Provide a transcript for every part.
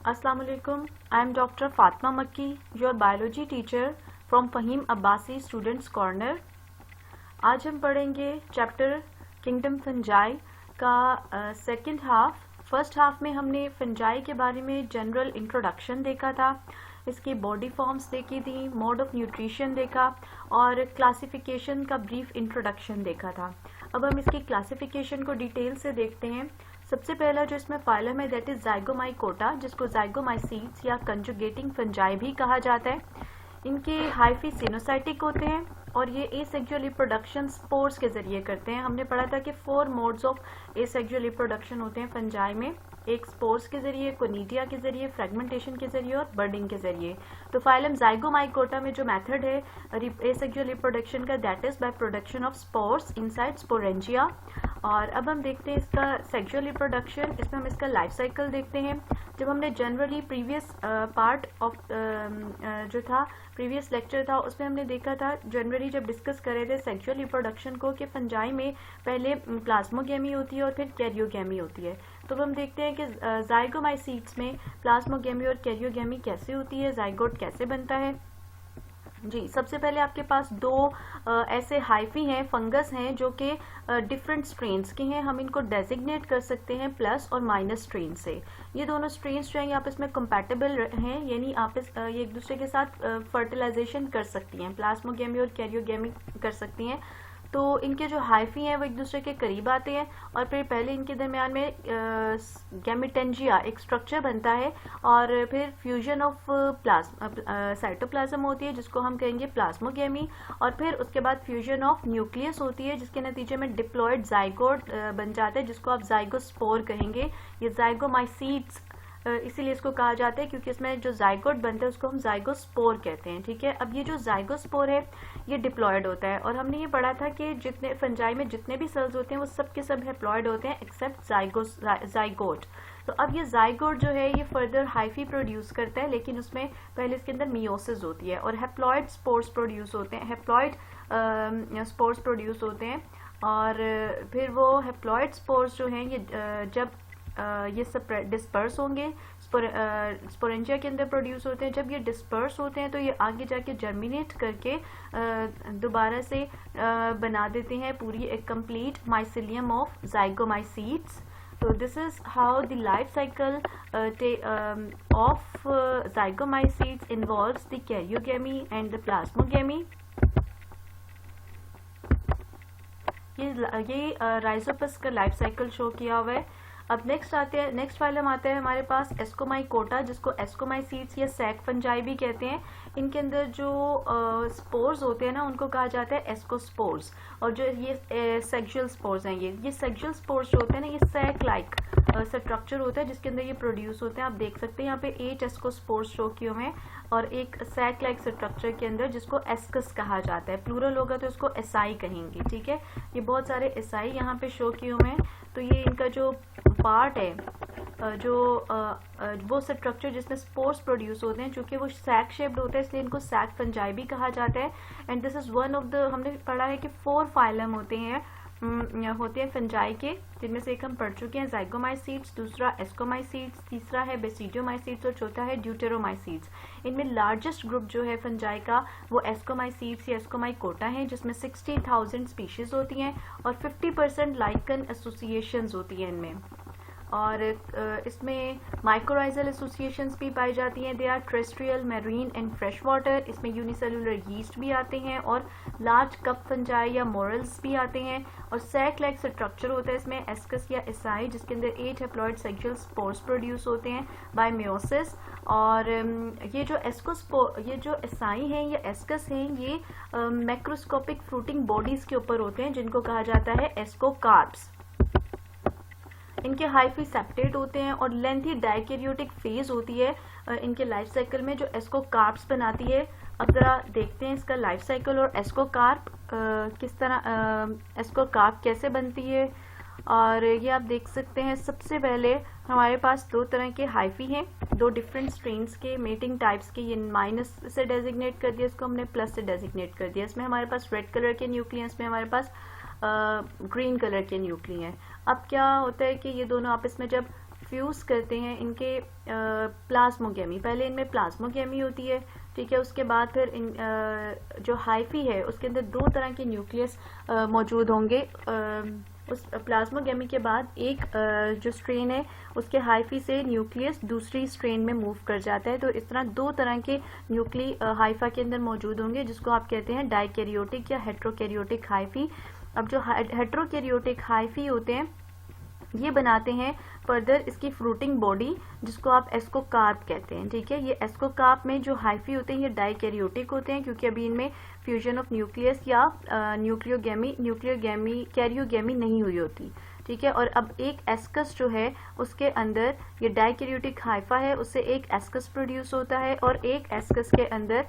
Assalamu alaikum. I am Dr. Fatma Makki, your biology teacher from Fahim Abbasi Students Corner. आज हम पढ़ेंगे chapter kingdom fungi का second half. First half में हमने fungi के बारे में जनरल इंट्रोडक्शन देखा था, इसकी बॉडी फॉर्म्स देखी थी, मोड ऑफ न्यूट्रिशन देखा और क्लासिफिकेशन का ब्रीफ इंट्रोडक्शन देखा था। अब हम इसकी क्लासिफिकेशन को डिटेल से देखते हैं। सबसे पहला जो इसमें फाइलम है दैट इज जाइगोमाइकोटा, जिसको जाइगोमाइसीड्स या कंजुगेटिंग फंजाई भी कहा जाता है। इनके हाइफी सिनोसाइटिक होते हैं और ये एसेक्सुअल रिप्रोडक्शन स्पोर्स के जरिए करते हैं। हमने पढ़ा था कि 4 मोड्स ऑफ एसेक्सुअल रिप्रोडक्शन होते हैं फंजाई में, एक स्पोर्स के जरिए, कोनिडिया के जरिए, फ्रेगमेंटेशन के जरिए और बर्डिंग के जरिए। तो फाइलम जाइगोमाइकोटा में जो मेथड है एसेक्सुअल रिप्रोडक्शन का that is by production of spores inside sporangia. और अब हम देखते हैं इसका सेक्सुअल रिप्रोडक्शन, इसमें हम इसका लाइफ साइकिल देखते हैं। जब हमने जनरली प्रीवियस पार्ट ऑफ जो था प्रीवियस लेक्चर था उसमें हमने देखा था जनरली जब डिस्कस कर रहे थे सेक्सुअल रिप्रोडक्शन को कि फंजाई में पहले प्लाज्मोगेमी होती है और फिर कैरियोगेमी होती है। तो हम देखते हैं कि जाइगोमाइसीड्स में प्लाज्मोगेमी और कैरियोगेमी कैसे होती है, जाइगोट कैसे बनता है। जी, सबसे पहले आपके पास 2 ऐसे हाइफी हैं, फंगस हैं जो कि डिफरेंट स्ट्रेन्स के हैं। हम इनको डेजिग्नेट कर सकते हैं प्लस और माइनस स्ट्रेन से। ये दोनों स्ट्रेन्स जो हैं आपस में कंपैटिबल हैं, यानी ये एक दूसरे के साथ फर्टिलाइजेशन कर सकती हैं, प्लाज्मोगेमी और कैरियोगेमी कर सकती हैं। तो इनके जो हाइफी हैं वो एक दूसरे के करीब आते हैं और फिर पहले इनके दरमियान में गैमेटेंजिया एक स्ट्रक्चर बनता है और फिर फ्यूजन ऑफ साइटोप्लाज्म होती है जिसको हम कहेंगे प्लाज्मोगेमी, और फिर उसके बाद फ्यूजन ऑफ न्यूक्लियस होती है जिसके नतीजे में डिप्लॉयड जाइगोट बन जाता है जिसको आप जाइगोस्पोर कहेंगे। ये जाइगोमाइसीड्स इसीलिए इसको कहा जाता है क्योंकि इसमें जो जाइगोट बनता है उसको हम जाइगोस्पोर कहते हैं। ठीक है, अब ये जो जाइगोस्पोर है ये डिप्लॉयड होता है और हमने ये पढ़ा था कि जितने फंजाई में जितने भी सेल्स होते हैं वो सब के सब हैप्लॉयड होते हैं एक्सेप्ट जाइगोट। तो अब ये जाइगोट जो है ये फर्दर हाइफी प्रोड्यूस करता है, लेकिन उसमें पहले इसके अंदर मियोसिस होती है और हैप्लॉयड स्पोर्स प्रोड्यूस होते हैं, हैप्लॉयड स्पोर्स प्रोड्यूस होते हैं। और फिर वो हैप्लॉयड स्पोर्स जो हैं ये जब ये सब डिस्पर्स होंगे स्पोरेंजिया के अंदर प्रोड्यूस होते हैं। जब ये डिस्पर्स होते हैं तो ये आगे जाके जर्मिनेट करके दोबारा से बना देते हैं पूरी एक कंप्लीट माइसिलियम ऑफ जाइगोमाइसीड्स। तो this is how the life cycle of zygomycetes involves the karyogamy and the plasmogamy. ये राइजोपस का लाइफ साइकिल शो किया हुआ है। अब नेक्स्ट फाइलम आता है हमारे पास एस्कोमाइकोटा, जिसको एस्कोमाइसीड्स या सैक फंजाई भी कहते हैं। इनके अंदर जो स्पोर्स होते हैं ना उनको कहा जाता है एस्कोस्पोर्स, और जो ये सेक्सुअल स्पोर्स हैं ये सेक्सुअल स्पोर्स जो होते हैं ना ये सैक लाइक स्ट्रक्चर होता है जिसके अंदर ये प्रोड्यूस होते हैं। आप देख सकते हैं यहाँ पे 8 एस्कोस्पोर्स शो किए हुए हैं और एक सैक लाइक स्ट्रक्चर के अंदर जिसको एस्कस कहा जाता है, प्लूरल होगा तो इसको एसाई कहेंगे। ठीक है, ये बहुत सारे एसाई यहाँ पे शो किए हुए हैं। तो ये इनका जो पार्ट है जो वो स्ट्रक्चर जिसमें स्पोर्स प्रोड्यूस होते हैं, चूंकि वो सैक शेप्ड होता है इसलिए इनको सैक फंजाई भी कहा जाता है। And this is one of the, हमने पढ़ा है कि 4 फाइलम होते हैं फंजाई के, जिनमें से एक हम पढ़ चुके हैं जाइगोमाइसीड्स, दूसरा एस्कोमाइसीड्स, तीसरा है बेसिडियोमाइसीड्स और चौथा है ड्यूटेरोमाइसीड्स। इनमें लार्जेस्ट ग्रुप जो है फंजाई का वो एस्कोमाइसीड्स या एस्कोमाइकोटा है जिसमें 60,000 स्पीशीज होती हैं और 50% लाइकन एसोसिएशंस होती हैं इनमें। और इसमें माइक्रोराइजल एसोसिएशंस भी पाई जाती हैं। They are terrestrial, marine and fresh water. इसमें यूनिसेलुलर यीस्ट भी आते हैं और लार्ज कप फंजाई या मोरल्स भी आते हैं। और सैक लाइक स्ट्रक्चर होता है इसमें एस्कस या एसाई जिसके अंदर 8 हैप्लॉयड सेक्सुअल स्पोर्स प्रोड्यूस होते हैं बाय मियोसिस। और ये जो एसाई हैं या एस्कस हैं ये मैक्रोस्कोपिक फ्रूटिंग बॉडीज के ऊपर होते हैं जिनको कहा जाता है एस्कोकार्प्स। इनके हाइफी सेप्टेट होते हैं और लेंथी डाइकैरियोटिक फेज होती है इनके लाइफ साइकिल में जो एस्कोकार्प्स बनाती है। अब जरा देखते हैं इसका लाइफ साइकिल और एस्कोकार्प किस तरह एस्कोकार्प कैसे बनती है। और ये आप देख सकते हैं सबसे पहले हमारे पास 2 तरह के हाइफी हैं, 2 डिफरेंट स्ट्रेन्स के मेटिंग टाइप्स के। ये माइनस से डेजिग्नेट कर दिया, इसको हमने प्लस से डेजिग्नेट कर दिया। इसमें हमारे पास रेड कलर के न्यूक्लियस में हमारे पास ग्रीन कलर के न्यूक्लियस हैं। अब क्या होता है कि ये दोनों आपस में जब फ्यूज करते हैं इनके प्लाज्मोगेमी। पहले इनमें प्लाज्मोगेमी होती है, ठीक है। उसके बाद फिर जो हाइफी है उसके अंदर 2 तरह के न्यूक्लियस मौजूद होंगे। उस प्लाज्मोगेमी के बाद एक जो स्ट्रेन है उसके हाइफी से न्यूक्लियस दूसरी स्ट्रेन में मूव कर जाता है। तो इस तरह 2 तरह के न्यूक्ली हाइफा के अंदर मौजूद होंगे, जिसको आप कहते हैं डाइकैरियोटिक या हेट्रोकैरियोटिक हाइफी। अब जो हेट्रोकैरियोटिक हाइफी होते हैं ये बनाते हैं फर्दर इसकी फ्रूटिंग बॉडी, जिसको आप एस्कोकार्प कहते हैं, ठीक है। ये एस्कोकार्प में जो हाइफी होते हैं ये डाइकैरियोटिक होते हैं, क्योंकि अभी इनमें फ्यूजन ऑफ न्यूक्लियस या कैरियोगेमी नहीं हुई होती, ठीक है। और अब एक एस्कस जो है उसके अंदर ये डाइकैरियोटिक हाइफा है, उससे एक एस्कस प्रोड्यूस होता है और एक एस्कस के अंदर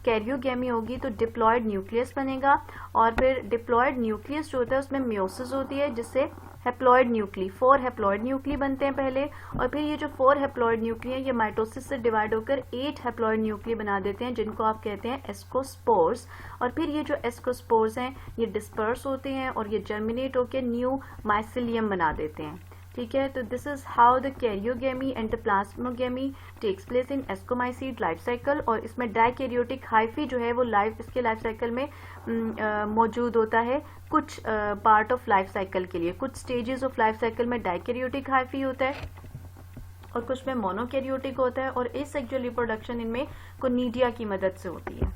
कैरियोगेमी होगी तो डिप्लॉयड न्यूक्लियस बनेगा। और फिर डिप्लॉयड न्यूक्लियस जो होता है उसमें मियोसिस होती है, जिससे हैप्लॉयड न्यूक्ली 4 हैप्लॉयड न्यूक्ली बनते हैं पहले, और फिर ये जो 4 हैप्लॉयड न्यूक्ली है ये माइटोसिस से डिवाइड होकर 8 हैप्लॉयड न्यूक्ली बना देते हैं, जिनको आप कहते हैं एस्कोस्पोर्स। और फिर ये जो एस्कोस्पोर्स हैं ये डिस्पर्स होते हैं और ये जर्मिनेट होकर न्यू माइसिलियम बना देते हैं, ठीक है। तो this is how the karyogamy and the plasmogamy takes place in ascomycete life cycle. और इसमें डाइकैरियोटिक हाइफी जो है वो इसके लाइफ साइकिल में मौजूद होता है कुछ पार्ट ऑफ लाइफ साइकिल के लिए। कुछ स्टेजेस ऑफ लाइफ साइकिल में डाइकैरियोटिक हाइफी होता है और कुछ में मोनोकैरियोटिक होता है, और एसेक्सुअल रिप्रोडक्शन इनमें कोनिडिया की मदद से होती है।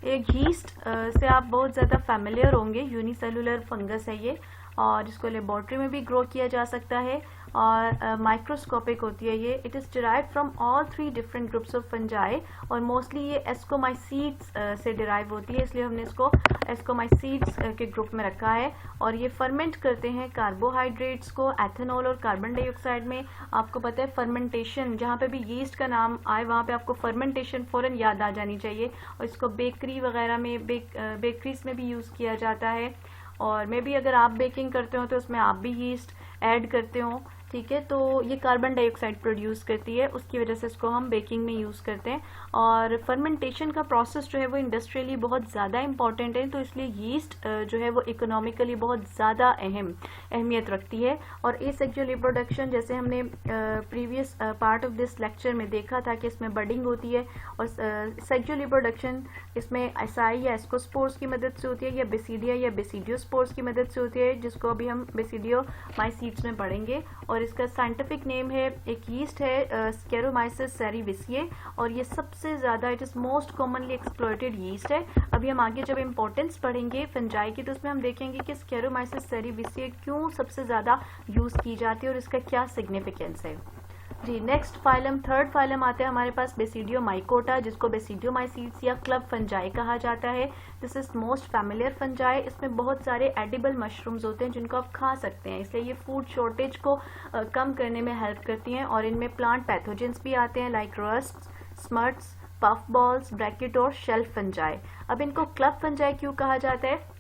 एक यीस्ट से आप बहुत ज्यादा फैमिलियर होंगे, यूनिसेलुलर फंगस है ये, और जिसको लेबोरेटरी में भी ग्रो किया जा सकता है और माइक्रोस्कोपिक होती है ये। It is derive from all 3 different groups of fungi, और मोस्टली ये एस्कोमाइसीड्स से डिराइव होती है, इसलिए हमने इसको एस्कोमाइसीड्स के ग्रुप में रखा है। और ये फर्मेंट करते हैं कार्बोहाइड्रेट्स को एथेनॉल और कार्बन डाइऑक्साइड में। आपको पता है फर्मेंटेशन, जहाँ पे भी यीस्ट का नाम आए वहाँ पे आपको फर्मेंटेशन फौरन याद आ जानी चाहिए, और इसको बेकरी वगैरह में बेकरीज में भी यूज किया जाता है। और मे भी अगर आप बेकिंग करते हो तो उसमें आप भी यीस्ट ऐड करते हो, ठीक है। तो ये कार्बन डाइऑक्साइड प्रोड्यूस करती है, उसकी वजह से इसको हम बेकिंग में यूज करते हैं। और फर्मेंटेशन का प्रोसेस जो है वो इंडस्ट्रियली बहुत ज्यादा इंपॉर्टेंट है, तो इसलिए यीस्ट जो है वो इकोनॉमिकली बहुत ज्यादा अहमियत रखती है। और एसेक्सुअल रिप्रोडक्शन, जैसे हमने previous part of this lecture में देखा था कि इसमें बडिंग होती है, और सेक्सुअल रिप्रोडक्शन इसमें एसाई या एस्कोस्पोर्स की मदद से होती है, या बेसिडिया या बेसिडियोस्पोर्स की मदद से होती है, जिसको अभी हम बेसिडियोमाइसीड्स में पढ़ेंगे। और इसका साइंटिफिक नेम है, एक यीस्ट है स्केरोमाइसिस सेरिविसिए, और ये सबसे ज्यादा it is most commonly exploited yeast है। अभी हम आगे जब इंपॉर्टेंस पढ़ेंगे फंजाई की तो उसमें हम देखेंगे कि स्केरोमाइसिस सेरिविसिए क्यों सबसे ज्यादा यूज की जाती है और इसका क्या सिग्निफिकेंस है। जी, नेक्स्ट फाइलम, थर्ड फाइलम आता है हमारे पास बेसिडियोमाइकोटा, जिसको बेसिडियोमाइसीड्स या क्लब फंजाई कहा जाता है। This is most familiar fungi. इसमें बहुत सारे एडिबल मशरूम्स होते हैं जिनको आप खा सकते हैं, इसलिए ये फूड शॉर्टेज को कम करने में हेल्प करती हैं। और इनमें प्लांट पैथोजेंस भी आते हैं like rust, smuts, puff balls, bracket और शेल्फ फंजाई। अब इनको क्लब फंजाई क्यों कहा जाता है?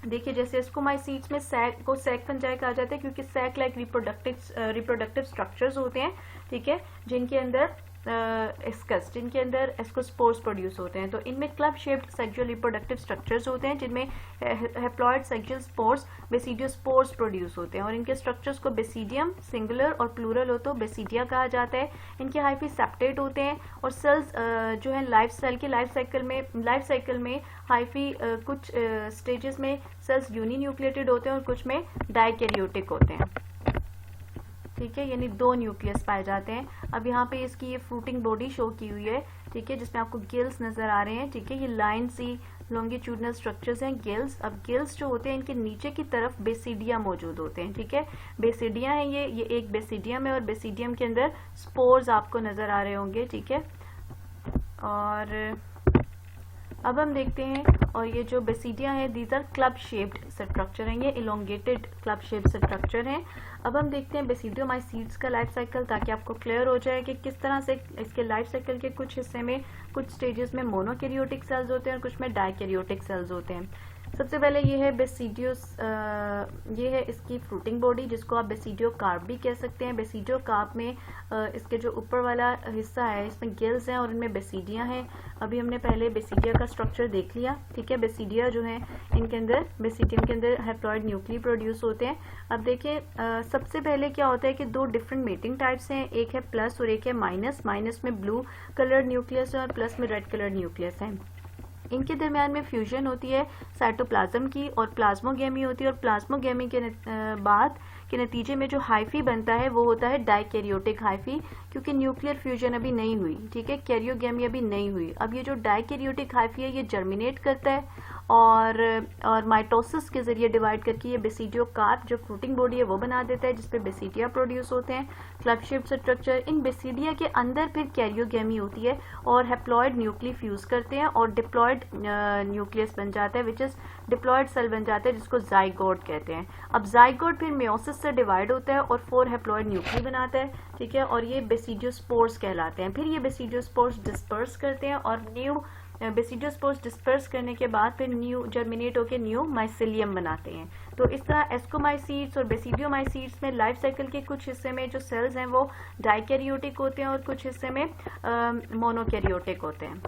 देखिए, जैसे एस्कोमाइसीड्स में सैक फंजाई कहा जाता है क्योंकि सैक लाइक रिप्रोडक्टिव स्ट्रक्चर्स होते हैं, ठीक है, जिनके अंदर जिनके अंदर एस्कोस्पोर्स प्रोड्यूस होते हैं। तो इनमें club shaped sexual reproductive structures होते हैं जिनमें haploid sexual spores, basidiospores produce होते हैं, और इनके स्ट्रक्चर्स को बेसिडियम सिंगुलर और प्लूरल हो तो बेसिडिया कहा जाता है। इनके हाइफी सेप्टेट होते हैं, और सेल्स जो है लाइफ साइकिल में हाइफी कुछ स्टेजेस में सेल्स यूनिन्यूक्लिएटेड होते हैं और कुछ में डाइकैरियोटिक होते हैं, ठीक है, यानी 2 न्यूक्लियस पाए जाते हैं। अब यहाँ पे इसकी ये फ्रूटिंग बॉडी शो की हुई है, ठीक है, जिसमें आपको गिल्स नजर आ रहे हैं, ठीक है, ये लाइन सी लॉन्गिट्यूडनल स्ट्रक्चर्स हैं गिल्स। अब गिल्स जो होते हैं इनके नीचे की तरफ बेसिडिया मौजूद होते हैं, ठीक है, बेसिडिया है ये एक बेसिडियम है, और बेसिडियम के अंदर स्पोर्स आपको नजर आ रहे होंगे, ठीक है। और अब हम देखते हैं, और ये जो बेसिडिया है these are club shaped structure हैं, ये इलोंगेटेड क्लब शेप्ड स्ट्रक्चर हैं। अब हम देखते हैं बेसिडियोमाइसीड्स का लाइफ साइकिल, ताकि आपको क्लियर हो जाए कि किस तरह से इसके लाइफ साइकिल के कुछ हिस्से में, कुछ स्टेजेस में मोनोकैरियोटिक सेल्स होते हैं और कुछ में डाइकैरियोटिक सेल्स होते हैं। सबसे पहले ये है बेसिडियोस, ये है इसकी फ्रूटिंग बॉडी जिसको आप बेसिडियो कार्प भी कह सकते हैं। बेसिडियो कार्प में इसके जो ऊपर वाला हिस्सा है इसमें गिल्स हैं और इनमें बेसिडिया हैं। अभी हमने पहले बेसिडिया का स्ट्रक्चर देख लिया, ठीक है। बेसिडिया जो है इनके अंदर बेसिडियम के अंदर हैप्लॉइड न्यूक्ली प्रोड्यूस होते हैं। अब देखें सबसे पहले क्या होता है कि दो डिफरेंट मेटिंग टाइप्स हैं, एक है प्लस और एक है माइनस। माइनस में ब्लू कलर्ड न्यूक्लियस है और प्लस में रेड कलर्ड न्यूक्लियस है। इनके दरमियान में फ्यूजन होती है साइटोप्लाज्म की और प्लाज्मोगेमी होती है, और प्लाज्मोगेमी के बाद के नतीजे में जो हाइफी बनता है वो होता है डाइकैरियोटिक हाइफी, क्योंकि न्यूक्लियर फ्यूजन अभी नहीं हुई, ठीक है, कैरियोगेमी अभी नहीं हुई। अब ये जो डाइकैरियोटिक हाइफी है ये जर्मिनेट करता है और माइटोसिस के जरिए डिवाइड करके ये बेसिडियो कार्प जो फ्रूटिंग बॉडी है वो बना देता है, जिसपे बेसिडिया प्रोड्यूस होते हैं, क्लब शेप्ड स्ट्रक्चर। इन बेसिडिया के अंदर फिर कैरियोगेमी होती है और हैप्लॉइड न्यूक्ली फ्यूज करते हैं और डिप्लॉइड न्यूक्लियस बन जाता है, विच इज डिप्लॉइड सेल बन जाता है जिसको जाइगोट कहते हैं। अब जाइगोट फिर मेयोसिस से डिवाइड होता है और 4 हैप्लॉइड न्यूक्ली बनाता है, ठीक है, और ये बेसिडियोस्पोर्स कहलाते हैं। फिर ये बेसिडियोस्पोर्स डिस्पर्स करते हैं और न्यू बेसिडियोस्पोर्स डिस्पर्स करने के बाद फिर न्यू जर्मिनेट होकर न्यू माइसिलियम बनाते हैं। तो इस तरह एस्कोमाइसीड्स और बेसिडियोमाइसीड्स में लाइफ साइकिल के कुछ हिस्से में जो सेल्स हैं वो डाइकैरियोटिक होते हैं और कुछ हिस्से में मोनोकैरियोटिक होते हैं।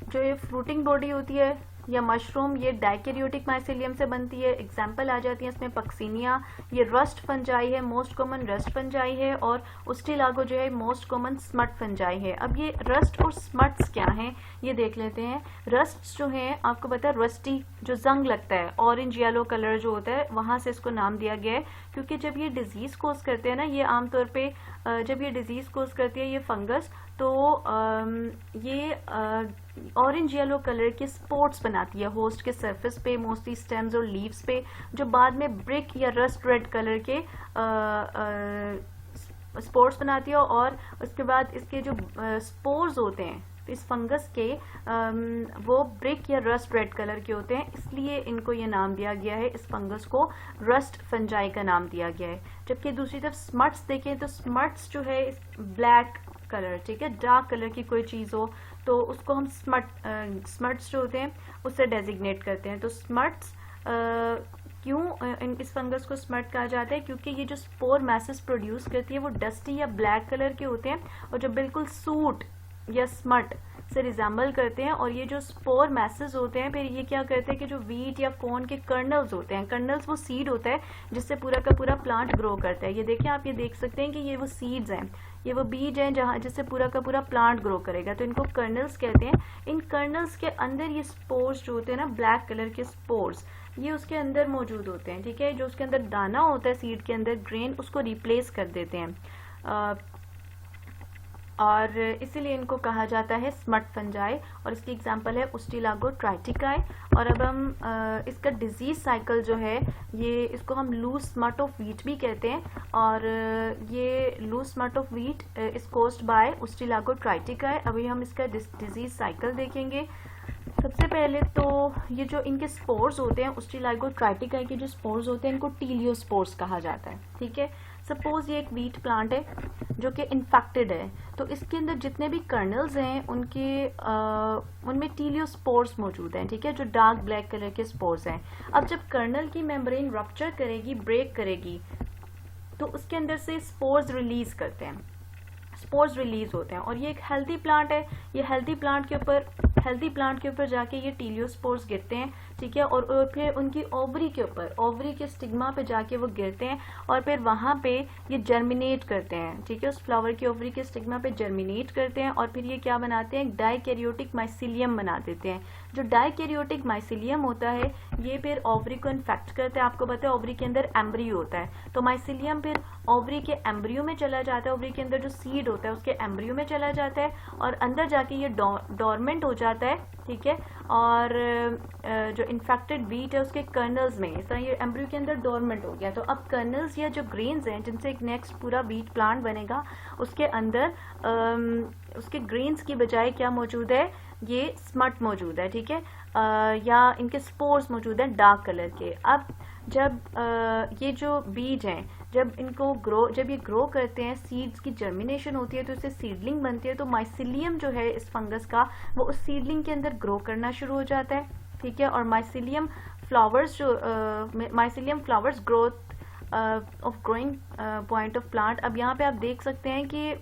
जो ये फ्रूटिंग बॉडी होती है या मशरूम, ये डाइकैरियोटिक माइसिलियम से बनती है। एग्जाम्पल आ जाती है इसमें पक्सिनिया, ये रस्ट फंजाई है, मोस्ट कॉमन रस्ट फंजाई है, और उस्टिलागो जो है मोस्ट कॉमन स्मट फंजाई है। अब ये रस्ट और स्मट्स क्या हैं ये देख लेते हैं। रस्ट जो है आपको पता है रस्टी जो जंग लगता है, ऑरेंज येलो कलर जो होता है, वहां से इसको नाम दिया गया है, क्योंकि जब ये डिजीज कोज करते हैं ना, ये आमतौर पे जब ये डिजीज कोज करती है ये फंगस, तो ये ऑरेंज येलो कलर के स्पॉट्स बनाती है होस्ट के सरफेस पे, मोस्टली स्टेम्स और लीव्स पे, जो बाद में ब्रिक या रस्ट रेड कलर के स्पोर्स बनाती है। और उसके बाद इसके जो स्पोर्स होते हैं इस फंगस के वो ब्रिक या रस्ट रेड कलर के होते हैं, इसलिए इनको ये नाम दिया गया है, इस फंगस को रस्ट फंजाई का नाम दिया गया है। जबकि दूसरी तरफ स्मट्स देखें तो स्मट्स जो है ब्लैक कलर, ठीक है, डार्क कलर की कोई चीज हो तो उसको हम स्मट्स जो होते हैं उससे डेजिग्नेट करते हैं। तो स्मट्स क्यों इस फंगस को स्मट कहा जाता है, क्योंकि ये जो स्पोर मैसेस प्रोड्यूस करती है वो डस्टी या ब्लैक कलर के होते हैं और जो बिल्कुल सूट या स्मट से रिजेंबल करते हैं। और ये जो स्पोर मैसेस होते हैं फिर ये क्या करते हैं कि जो वीट या कॉर्न के कर्नल्स होते हैं, कर्नल्स वो सीड होता है जिससे पूरा का पूरा प्लांट ग्रो करता है। ये देखिए आप ये देख सकते हैं कि ये वो सीड्स हैं, ये वो बीज हैं जहां जिससे पूरा का पूरा प्लांट ग्रो करेगा, तो इनको कर्नल्स कहते हैं। इन कर्नल्स के अंदर ये स्पोर्स जो होते हैं ना, ब्लैक कलर के स्पोर्स, ये उसके अंदर मौजूद होते हैं, ठीक है। जो उसके अंदर दाना होता है सीड के अंदर, ग्रेन, उसको रिप्लेस कर देते हैं और इसीलिए इनको कहा जाता है स्मट फंजाई, और इसकी एग्जांपल है उस्टिलागो ट्राइटिकाई। और अब हम इसका डिजीज साइकिल जो है ये इसको हम लूज स्मट ऑफ व्हीट भी कहते हैं, और ये loose smut of wheat is caused by ustilago tritici. अभी हम इसका डिजीज साइकिल देखेंगे। सबसे पहले तो ये जो इनके स्पोर्स होते हैं उस्टिलागो ट्राइटिकाई के जो स्पोर्स होते हैं इनको टीलियोस्पोर्स कहा जाता है, ठीक है। सपोज ये एक वीट प्लांट है जो कि इन्फेक्टेड है, तो इसके अंदर जितने भी कर्नल्स हैं उनमें टीलियोस्पोर्स मौजूद हैं, ठीक है, जो डार्क ब्लैक कलर के स्पोर्स हैं। अब जब कर्नल की मेम्ब्रेन रप्चर करेगी, ब्रेक करेगी, तो उसके अंदर से स्पोर्स रिलीज करते हैं, स्पोर्स रिलीज होते हैं, और ये एक हेल्दी प्लांट है। ये हेल्दी प्लांट के ऊपर जाके ये टीलियोस्पोर्स गिरते हैं, ठीक है, और फिर उनकी ओवरी के ऊपर, ओवरी के स्टिग्मा पे जाके वो गिरते हैं और फिर वहां पे ये जर्मिनेट करते हैं, ठीक है, उस फ्लावर की ओवरी के स्टिग्मा पे जर्मिनेट करते हैं और फिर ये क्या बनाते हैं, डाइकैरियोटिक माइसिलियम बना देते हैं। जो डाइकैरियोटिक माइसिलियम होता है ये फिर ओवरी को इन्फेक्ट करता है। आपको पता है ओवरी के अंदर एम्ब्रियो होता है, तो माइसिलियम फिर ओवरी के एम्ब्रियो में चला जाता है, ओवरी के अंदर जो सीड होता है उसके एम्ब्रियो में चला जाता है और अंदर जाके ये डोरमेंट हो जाता है, ठीक है। और जो इन्फेक्टेड वीट है उसके कर्नल्स में, इस तरह ये एम्ब्रियो के अंदर डोरमेंट हो गया, तो अब कर्नल्स या जो ग्रेन्स हैं जिनसे एक नेक्स्ट पूरा वीट प्लांट बनेगा, उसके अंदर उसके ग्रेन्स की बजाय क्या मौजूद है, ये स्मट मौजूद है, ठीक है, या इनके स्पोर्स मौजूद हैं डार्क कलर के। अब जब ये जो बीज हैं जब ये ग्रो करते हैं, सीड्स की जर्मिनेशन होती है तो इससे सीडलिंग बनती है, तो माइसिलियम जो है इस फंगस का वो उस सीडलिंग के अंदर ग्रो करना शुरू हो जाता है, ठीक है, और माइसिलियम फ्लावर्स जो mycelium flowers growth of growing point of plant. अब यहाँ पे आप देख सकते हैं कि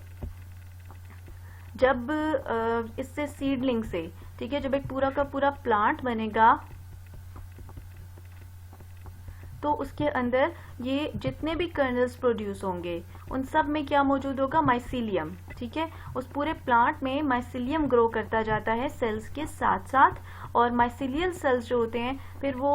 जब इससे सीडलिंग से, ठीक है, जब एक पूरा का पूरा प्लांट बनेगा तो उसके अंदर ये जितने भी कर्नल्स प्रोड्यूस होंगे उन सब में क्या मौजूद होगा, माइसिलियम। ठीक है, उस पूरे प्लांट में माइसिलियम ग्रो करता जाता है सेल्स के साथ साथ, और माइसिलियल सेल्स जो होते हैं फिर वो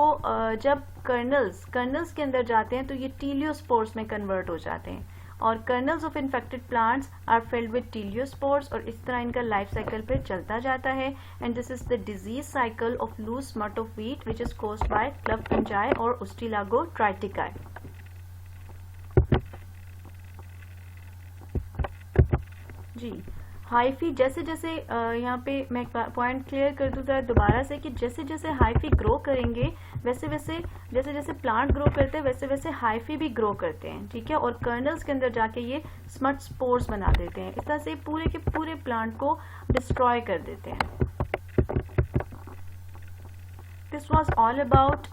जब कर्नल्स के अंदर जाते हैं तो ये टीलियोस्पोर्स में कन्वर्ट हो जाते हैं, और kernels of infected plants are filled with teliospores, और इस तरह इनका लाइफ साइकिल फिर चलता जाता है। And this is the disease cycle of loose smut of wheat which is caused by club fungi और उस्टिलागो ट्राइटिकाई। जी, हाइफी जैसे जैसे यहाँ पे मैं पॉइंट क्लियर कर दूँ जरा दोबारा से कि जैसे जैसे हाइफी ग्रो करेंगे वैसे वैसे जैसे जैसे प्लांट ग्रो करते हैं वैसे वैसे हाइफी भी ग्रो करते हैं। ठीक है, और कर्नल्स के अंदर जाके ये स्मट स्पोर्स बना देते हैं, इस तरह से पूरे के पूरे प्लांट को डिस्ट्रॉय कर देते हैं। This was all about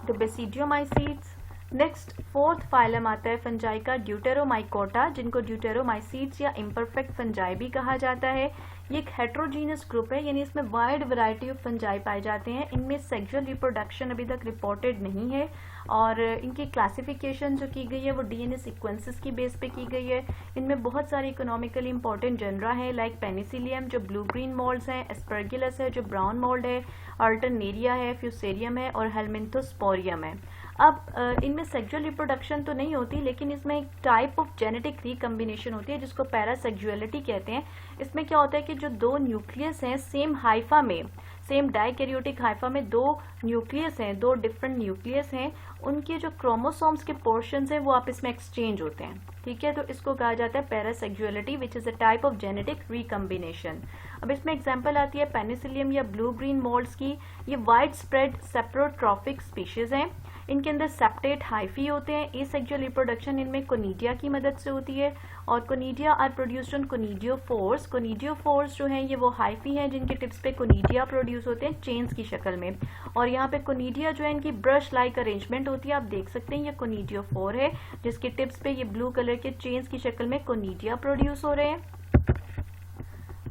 the basidiomycetes. Next fourth phylum आता है फंजाई का, ड्यूटेरोमाइकोटा, जिनको ड्यूटेरोमाइसीड्स या इम्परफेक्ट फंजाई भी कहा जाता है। ये एक हेट्रोजीनस ग्रुप है, यानी इसमें वाइड वैरायटी ऑफ फंजाई पाए जाते हैं। इनमें सेक्सुअल रिप्रोडक्शन अभी तक रिपोर्टेड नहीं है, और इनकी क्लासिफिकेशन जो की गई है वो डीएनए सीक्वेंसेस की बेस पे की गई है। इनमें बहुत सारे इकोनॉमिकली इंपॉर्टेंट जनरा है, लाइक पेनिसिलियम जो ब्लू ग्रीन मोल्ड्स हैं, एस्परगिलस है जो ब्राउन मोल्ड है, अर्टनेरिया है, फ्यूसेरियम है, और हेलमिंथोस्पोरियम है। अब इनमें सेक्सुअल रिप्रोडक्शन तो नहीं होती, लेकिन इसमें एक टाइप ऑफ जेनेटिक रिकम्बिनेशन होती है जिसको पैरासेक्सुअलिटी कहते हैं। इसमें क्या होता है कि जो दो न्यूक्लियस हैं सेम हाइफा में, सेम डाइकैरियोटिक हाइफा में दो न्यूक्लियस हैं, दो डिफरेंट न्यूक्लियस हैं, उनके जो क्रोमोसोम्स के पोर्शंस हैं वो आपस में एक्सचेंज होते हैं। ठीक है, तो इसको कहा जाता है parasexuality which is a type of genetic recombination. अब इसमें एग्जांपल आती है पेनिसिलियम या ब्लू ग्रीन मोल्ड्स की। ये वाइड स्प्रेड सेप्रोट्रॉफिक स्पीशीज हैं, इनके अंदर सेप्टेट हाइफी होते हैं। एसेक्सुअल रिप्रोडक्शन इनमें कोनिडिया की मदद से होती है, और conidia are produced on conidiophores. Conidiophores जो हैं ये वो हाइफी हैं जिनके टिप्स पे कोनिडिया प्रोड्यूस होते हैं चेन्स की शक्ल में, और यहाँ पे कोनिडिया जो है इनकी ब्रश लाइक अरेंजमेंट होती है। आप देख सकते हैं ये कोनिडियोफोर है जिसके टिप्स पे ये ब्लू कलर के चेन्स की शक्ल में कोनिडिया प्रोड्यूस हो रहे हैं,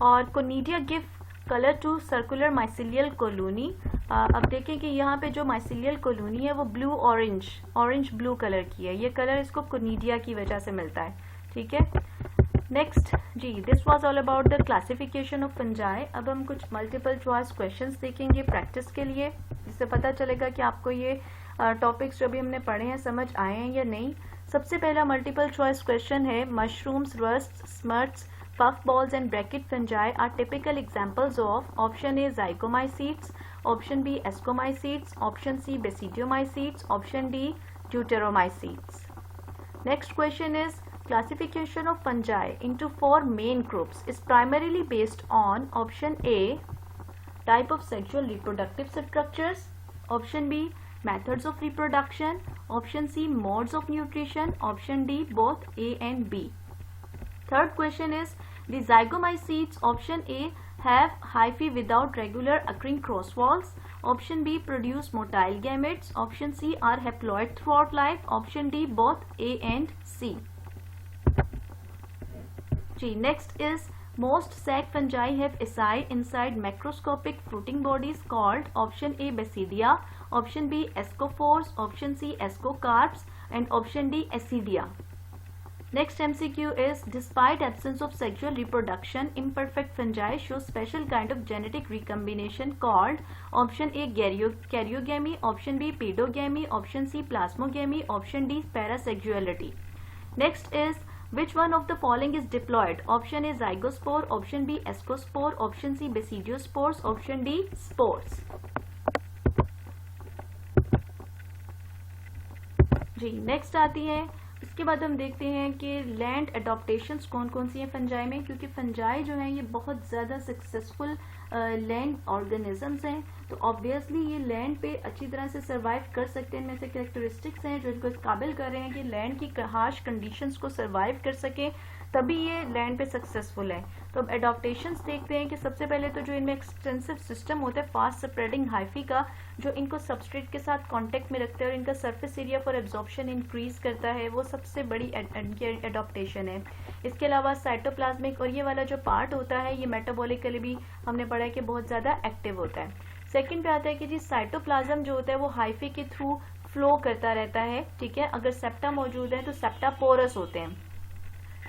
और conidia give colour to circular mycelial colony. अब देखें कि यहाँ पे जो माइसिलियल कॉलोनी है वो ब्लू ऑरेंज ब्लू कलर की है। ये कलर इसको कोनिडिया की वजह से मिलता है। ठीक है, नेक्स्ट जी, this was all about the classification of fungi. अब हम कुछ मल्टीपल चॉइस क्वेश्चंस देखेंगे प्रैक्टिस के लिए, जिससे पता चलेगा कि आपको ये टॉपिक्स जो भी हमने पढ़े हैं समझ आए हैं या नहीं। सबसे पहला मल्टीपल चॉइस क्वेश्चन है, mushrooms, rust, smuts, puffballs and bracket fungi are typical examples of option A zygomycetes, option B ascomycetes, option C basidiomycetes, option D deuteromycetes. Next question is, classification of fungi into four main groups is primarily based on option A type of sexual reproductive structures, option B methods of reproduction, option C modes of nutrition, option D both A and B. Third question is, the zygomycetes option A have hyphae without regular occurring cross walls, option B produce motile gametes, option C are haploid throughout life, option D both A and C. G. Next is, most sac fungi have asci inside macroscopic fruiting bodies called option A basidia, option B ascophores, option C ascocarps, and option D acidia. Next MCQ is, despite absence of sexual reproduction, imperfect fungi show special kind of genetic recombination called option A karyogamy, option B pedogamy, option C plasmogamy, option D parasexuality. Next is, which one of the following is diploid? Option A zygospore, option B ascospore, option C basidiospores, option D spores. Ji, next आती है, इसके बाद हम देखते हैं कि land adaptations कौन कौन सी हैं फंजाई में, क्योंकि फंजाई जो है ये बहुत ज़्यादा सक्सेसफुल लैंड ऑर्गेनिजम्स हैं, तो ऑब्वियसली ये लैंड पे अच्छी तरह से सर्वाइव कर सकते हैं। इनमें से कैरेक्टरिस्टिक्स हैं जो इनको इस काबिल कर रहे हैं कि लैंड की हार्श कंडीशंस को सर्वाइव कर सकें। तभी ये लैंड पे सक्सेसफुल है। तो अब एडॉप्टेशंस देखते हैं कि सबसे पहले तो जो इनमें एक्सटेंसिव सिस्टम होता है फास्ट स्प्रेडिंग हाइफी का, जो इनको सबस्ट्रेट के साथ कांटेक्ट में रखते हैं और इनका surface area for absorption increase करता है, वो सबसे बड़ी इनकी एडॉप्टेशन है। इसके अलावा साइटोप्लाज्मिक, और ये वाला जो पार्ट होता है ये मेटाबॉलिकली भी हमने पढ़ा है कि बहुत ज़्यादा एक्टिव होता है। सेकंड पे आता है कि जी साइटोप्लाज्म जो होता है वो हाइफी के थ्रू फ्लो करता रहता है, ठीक है। अगर सेप्टा मौजूद है तो सेप्टा पोरस होते हैं,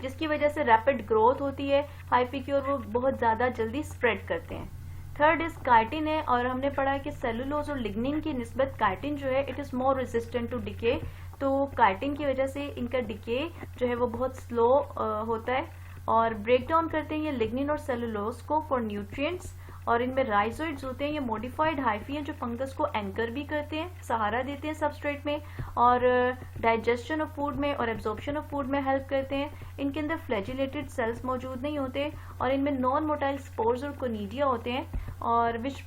जिसकी वजह से रैपिड ग्रोथ होती है हाइफी की और वो बहुत ज़्यादा जल्दी स्प्रेड करते हैं। थर्ड इज काइटिन है, और हमने पढ़ा कि सेलुलोज और लिग्निन की निस्बत काइटिन जो है it is more resistant to decay, तो काइटिन की वजह से इनका डिके जो है वो बहुत स्लो होता है और ब्रेक डाउन करते हैं ये लिग्निन और सेलुलोज को फॉर न्यूट्रिएंट्स। और इनमें राइजोइड्स होते हैं, ये मॉडिफाइड हाइफी हैं जो फंगस को एंकर भी करते हैं, सहारा देते हैं सबस्ट्रेट में, और डाइजेशन ऑफ फूड में और एब्जॉर्प्शन ऑफ फूड में हेल्प करते हैं। इनके अंदर फ्लैजिलेटेड सेल्स मौजूद नहीं होते और इनमें नॉन मोटाइल स्पोर्स और कोनिडिया होते हैं, और which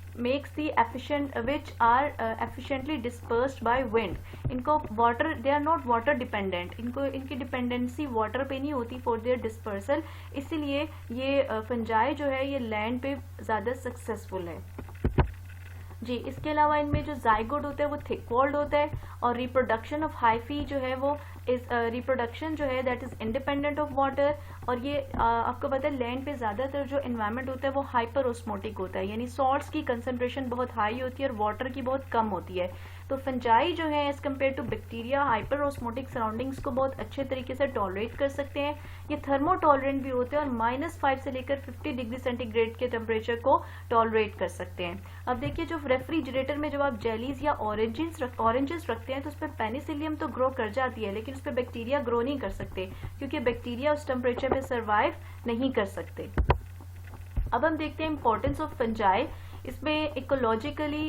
are efficiently dispersed by wind. इनको water, they are not water dependent, इनकी डिपेंडेंसी वाटर पे नहीं होती फॉर देयर डिस्पर्सल, इसीलिए ये फंजाई जो है ये लैंड पे ज़्यादा सक्सेसफुल है जी। इसके अलावा इनमें जो जाइगोट होता है वो थिक वॉल्ड होता है, और रिप्रोडक्शन ऑफ हाइफी जो है वो इस रिप्रोडक्शन जो है that is independent of water. और ये आपको पता है लैंड पे ज़्यादातर जो इन्वायरमेंट होता है वो हाइपर ऑस्मोटिक होता है, यानी सॉल्ट्स की कंसंट्रेशन बहुत हाई होती है और वाटर की बहुत कम होती है। तो फंजाई जो है as compare to bacteria hyper osmotic surroundings को बहुत अच्छे तरीके से टॉलरेट कर सकते हैं। ये थर्मो टॉलरेंट भी होते हैं और -5 से लेकर 50 डिग्री सेंटीग्रेड के टेम्परेचर को टॉलरेट कर सकते हैं। अब देखिए जो रेफ्रिजरेटर में जब आप जेलीज या ऑरेंजेस रखते हैं तो उस पर पेनिसिलियम तो ग्रो कर जाती है, लेकिन उस पर बैक्टीरिया ग्रो नहीं कर सकते क्योंकि बैक्टीरिया उस टेम्परेचर पे सर्वाइव नहीं कर सकते। अब हम देखते हैं इंपॉर्टेंस ऑफ फंजाई। इसमें इकोलॉजिकली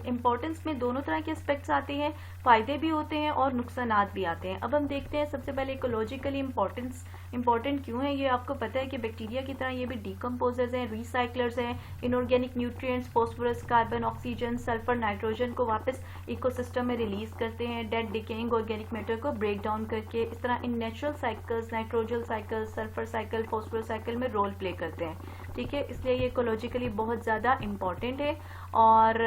इम्पोर्टेंस में दोनों तरह के एस्पेक्ट्स आते हैं, फायदे भी होते हैं और नुकसानात भी आते हैं। अब हम देखते हैं सबसे पहले इकोलॉजिकली इम्पोर्टेंट क्यों है। ये आपको पता है कि बैक्टीरिया की तरह ये भी डिकम्पोजर्स हैं, रिसाइक्लर्स हैं, inorganic nutrients phosphorus, carbon, oxygen, sulphur, nitrogen को वापस इकोसिस्टम में रिलीज करते हैं डेड डिकेइंग ऑर्गेनिक मैटर को ब्रेक डाउन करके। इस तरह in natural cycles, nitrogen cycle, sulphur cycle, phosphorus cycle में रोल प्ले करते हैं, ठीक है। इसलिए ये इकोलॉजिकली बहुत ज़्यादा इम्पॉर्टेंट है और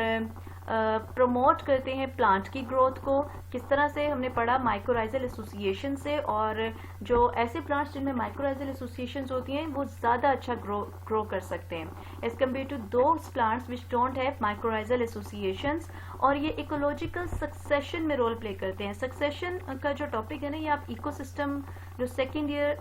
प्रमोट करते हैं प्लांट की ग्रोथ को। किस तरह से हमने पढ़ा, माइक्रोराइजल एसोसिएशन से, और जो ऐसे प्लांट्स जिनमें माइक्रोराइजल एसोसिएशन होती हैं वो ज़्यादा अच्छा ग्रो कर सकते हैं as compare to those plants which don't have mycorrhizal associations. और ये इकोलॉजिकल सक्सेशन में रोल प्ले करते हैं। सक्सेशन का जो टॉपिक है ना, ये आप इकोसिस्टम जो सेकेंड ईयर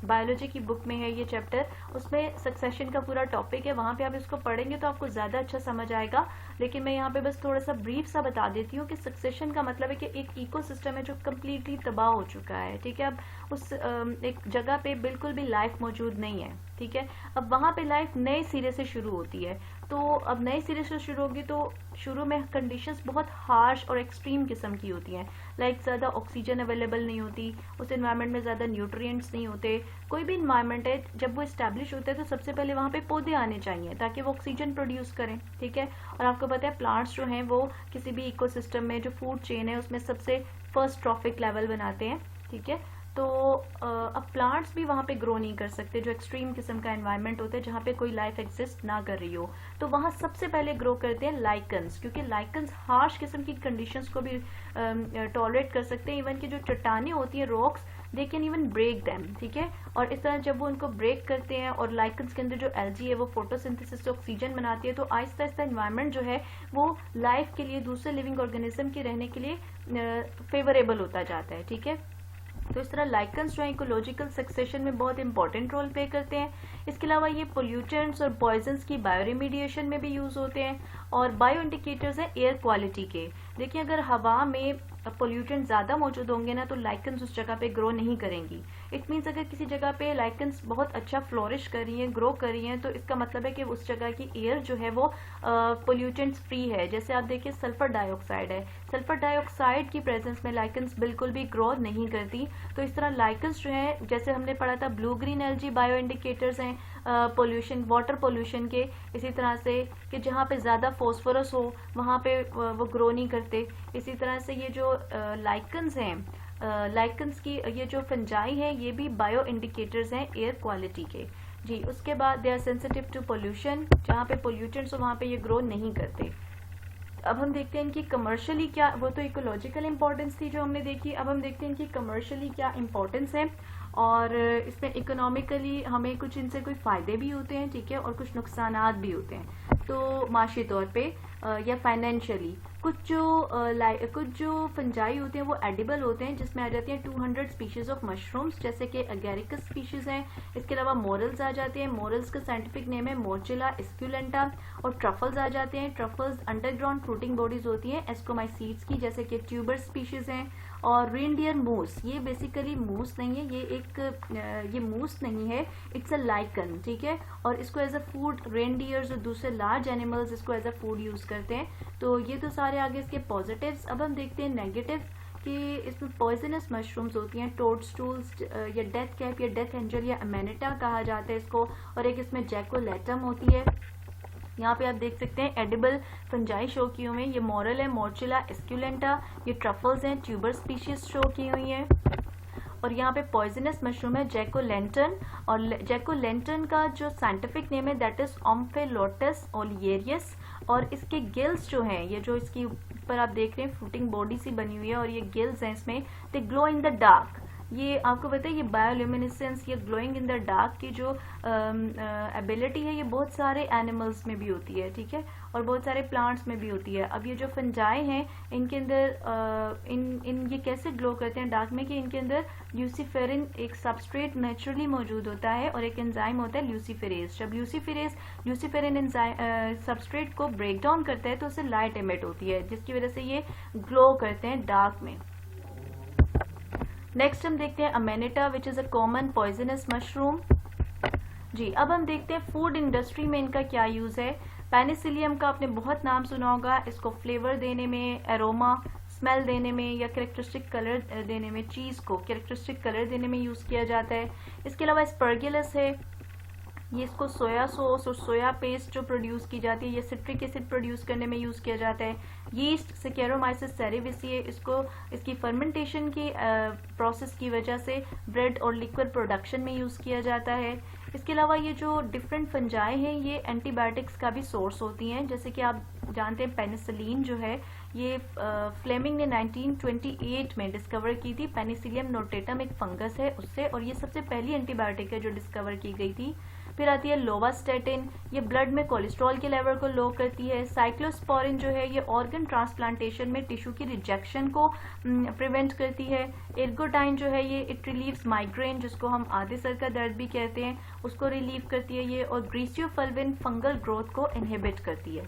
बायोलॉजी की बुक में है ये चैप्टर, उसमें सक्सेशन का पूरा टॉपिक है, वहाँ पे आप इसको पढ़ेंगे तो आपको ज़्यादा अच्छा समझ आएगा। लेकिन मैं यहाँ पे बस थोड़ा सा ब्रीफ सा बता देती हूँ कि सक्सेशन का मतलब है कि एक इकोसिस्टम है जो कम्प्लीटली तबाह हो चुका है, ठीक है। अब उस एक जगह पे बिल्कुल भी लाइफ मौजूद नहीं है, ठीक है। अब वहाँ पे लाइफ नए सिरे से शुरू होती है, तो अब नए सिरे से शुरू होगी तो शुरू में कंडीशंस बहुत हार्श और एक्सट्रीम किस्म की होती हैं, लाइक ज़्यादा ऑक्सीजन अवेलेबल नहीं होती, उस एनवायरनमेंट में ज़्यादा न्यूट्रिएंट्स नहीं होते। कोई भी इन्वायरमेंट है जब वो इस्टेब्लिश होता है तो सबसे पहले वहाँ पे पौधे आने चाहिए ताकि वो ऑक्सीजन प्रोड्यूस करें, ठीक है। और आपको पता है प्लांट्स जो हैं वो किसी भी इकोसिस्टम में जो फूड चेन है उसमें सबसे फर्स्ट ट्रॉफिक लेवल बनाते हैं, ठीक है। तो अब प्लांट्स भी वहाँ पे ग्रो नहीं कर सकते जो एक्सट्रीम किस्म का एनवायरनमेंट होता है जहाँ पे कोई लाइफ एग्जिस्ट ना कर रही हो, तो वहाँ सबसे पहले ग्रो करते हैं लाइकन्स, क्योंकि लाइकन्स हार्श किस्म की कंडीशंस को भी टॉलरेट कर सकते हैं। इवन की जो चट्टानें होती हैं rocks, they can even break them, ठीक है। और इस तरह जब वो उनको ब्रेक करते हैं और लाइकन्स के अंदर जो एल्गी है वो फोटोसिंथेसिस से ऑक्सीजन बनाती है, तो आहिस्ता आहिस्ता एनवायरनमेंट जो है वो लाइफ के लिए, दूसरे लिविंग ऑर्गेनिज्म के रहने के लिए फेवरेबल होता जाता है, ठीक है। तो इस तरह लाइकन्स जो है इकोलॉजिकल सक्सेशन में बहुत इंपॉर्टेंट रोल प्ले करते हैं। इसके अलावा ये पोल्यूटेंट्स और पॉइजन्स की बायोरिमीडिएशन में भी यूज होते हैं और बायो इंडिकेटर्स हैं एयर क्वालिटी के। देखिए अगर हवा में पोल्यूटेंट ज़्यादा मौजूद होंगे ना तो लाइकन्स उस जगह पे ग्रो नहीं करेंगी। इट मीन्स अगर किसी जगह पे लाइकन्स बहुत अच्छा फ्लोरिश कर रही हैं, ग्रो कर रही हैं, तो इसका मतलब है कि उस जगह की एयर जो है वो पोल्यूटेंट्स फ्री है। जैसे आप देखिए सल्फर डाइऑक्साइड है, सल्फर डाइऑक्साइड की प्रेजेंस में लाइकन्स बिल्कुल भी ग्रो नहीं करती। तो इस तरह लाइकन्स जो है, जैसे हमने पढ़ा था blue green algae bio indicators हैं पोल्यूशन, वाटर पोल्यूशन के, इसी तरह से कि जहाँ पे ज़्यादा फॉस्फोरस हो वहाँ पे वो ग्रो नहीं करते। इसी तरह से ये जो लाइकन्स हैं लाइकन्स की ये जो फंजाई हैं ये भी बायो इंडिकेटर्स हैं एयर क्वालिटी के। जी, उसके बाद they are sensitive to pollution, जहाँ पे पोल्यूटेंट्स हो वहाँ पे ये ग्रो नहीं करते। अब हम देखते हैं इनकी कमर्शियली क्या, वो तो इकोलॉजिकल इंपॉर्टेंस थी जो हमने देखी, अब हम देखते हैं इनकी कमर्शियली क्या इंपॉर्टेंस है और इसमें इकोनॉमिकली हमें कुछ इनसे कोई फ़ायदे भी होते हैं, ठीक है, और कुछ नुकसानात भी होते हैं। तो माशी तौर पे या फाइनेंशियली कुछ जो फंजाई होते हैं वो एडिबल होते हैं, जिसमें आ जाती हैं 200 स्पीशीज ऑफ मशरूम्स, जैसे कि एगेरिकस स्पीशीज हैं। इसके अलावा मोरल्स आ जाते हैं, मोरल्स का साइंटिफिक नेम है मोर्चिला एस्क्यूलेंटा। और ट्रफल्स आ जाते हैं, ट्रफल्स अंडरग्राउंड फ्रूटिंग बॉडीज होती हैं एस्कोमाइसीड्स की, जैसे कि ट्यूबर स्पीशीज हैं। और रेनडियर मूस, ये बेसिकली मूस नहीं है, ये मूस नहीं है, इट्स अ लाइकन, ठीक है, और इसको एज अ फूड रेनडियर्स और दूसरे लार्ज एनिमल्स इसको एज अ फूड यूज करते हैं। तो ये तो सारे आगे इसके पॉजिटिव्स। अब हम देखते हैं नेगेटिव्स कि इसमें पॉइजनस मशरूम्स होती हैं, टोडस्टूल्स या डेथ कैप या डेथ एंजल या अमेनेटा कहा जाता है इसको, और एक इसमें जैकोलेटम होती है। यहाँ पे आप देख सकते हैं एडिबल फंजाई शो की हुई है, ये मोरल है मोर्चिला एस्क्यूलेंटा, ये ट्रफल्स हैं ट्यूबर स्पीशीज शो की हुई है। और यहाँ पे पॉइजनस मशरूम है जैकोलेंटन, और जैकोलेंटन का जो साइंटिफिक नेम है दैट इज ओम्फेलोटस ओलियरियस। और इसके गिल्स जो हैं, ये जो इसकी ऊपर आप देख रहे हैं फ्रूटिंग बॉडी सी बनी हुई है और ये गिल्स हैं इसमें, दे ग्लो इन द डार्क। ये आपको पता है ये बायोल्यूमिनेसेंस या ग्लोइंग इन द डार्क की जो एबिलिटी है ये बहुत सारे एनिमल्स में भी होती है, ठीक है, और बहुत सारे प्लांट्स में भी होती है। अब ये जो फंजाई हैं इनके अंदर ये कैसे ग्लो करते हैं डार्क में, कि इनके अंदर ल्यूसीफेरिन एक सबस्ट्रेट नेचुरली मौजूद होता है और एक एंजाइम होता है ल्यूसीफेरेज। जब ल्यूसीफेरिन सबस्ट्रेट को ब्रेक डाउन करता है तो उससे लाइट एमिट होती है, जिसकी वजह से ये ग्लो करते हैं डार्क में। नेक्स्ट हम देखते हैं amanita which is a common poisonous mushroom. जी, अब हम देखते हैं फूड इंडस्ट्री में इनका क्या यूज है। पेनिसिलियम का आपने बहुत नाम सुना होगा, इसको फ्लेवर देने में, एरोमा स्मेल देने में या कैरेक्टरिस्टिक कलर देने में, चीज को कैरेक्टरिस्टिक कलर देने में यूज किया जाता है। इसके अलावा एस्परगिलस है, ये इसको सोया सॉस और सोया पेस्ट जो प्रोड्यूस की जाती है, ये सिट्रिक एसिड प्रोड्यूस करने में यूज किया जाता है। यीस्ट सेकेरोमाइसिस सेरेविसिए, इसको इसकी फर्मेंटेशन की प्रोसेस की वजह से ब्रेड और लिक्विड प्रोडक्शन में यूज किया जाता है। इसके अलावा ये जो डिफरेंट फंजाई हैं ये एंटीबायोटिक्स का भी सोर्स होती हैं, जैसे कि आप जानते हैं पेनिसिलिन जो है ये फ्लेमिंग ने 1928 में डिस्कवर की थी। पेनिसिलियम नोटेटम एक फंगस है उससे, और ये सबसे पहली एंटीबायोटिक है जो डिस्कवर की गई थी। फिर आती है लोवास्टेटिन, ये ब्लड में कोलेस्ट्रॉल के लेवल को लो करती है। साइक्लोस्पोरिन जो है ये ऑर्गन ट्रांसप्लांटेशन में टिश्यू की रिजेक्शन को प्रिवेंट करती है। एर्गोटाइन जो है ये इट रिलीव्स माइग्रेन, जिसको हम आधे सर का दर्द भी कहते हैं, उसको रिलीव करती है ये। और ग्रीसियोफल्विन फंगल ग्रोथ को इनहिबिट करती है।